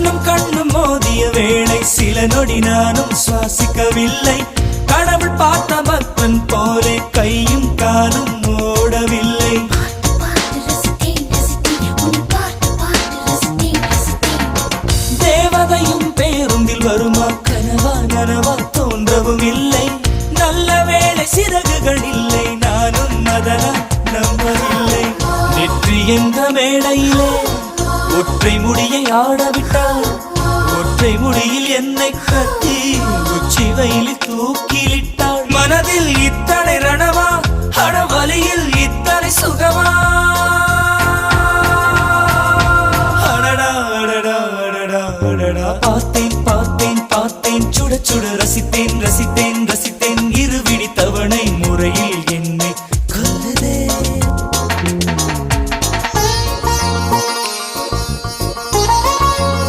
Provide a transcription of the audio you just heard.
கண்ணும் கண்ணும் மோதிய வேளை சில நொடி நானும் சுவாசிக்கவில்லை. கடவுள் பார்த்த பக்தன் போலே கையும் காலும் ஓடவில்லை. தேவதையும் பேருந்தில் வருமா கனவா நனவா தோன்றவும் இல்லை. நல்ல வேளை சிறகுகள் இல்லை, நானும் அதனா நம்பவில்லை. நெற்றி என்ற மேடையிலே ஒற்றை முடியை ஆடவிட்டாள். ஒற்றை முடியில் என்னை கட்டி உச்சி வயலில் தூக்கிலிட்டாள். மனதில் இத்தனை ரணமா, அடவலியில் இத்தனை சுகமா. அடடா அடடா அடடா அடடா. பார்த்தேன் பார்த்தேன் பார்த்தேன், சுட சுட ரசித்தேன் ரசித்தேன்.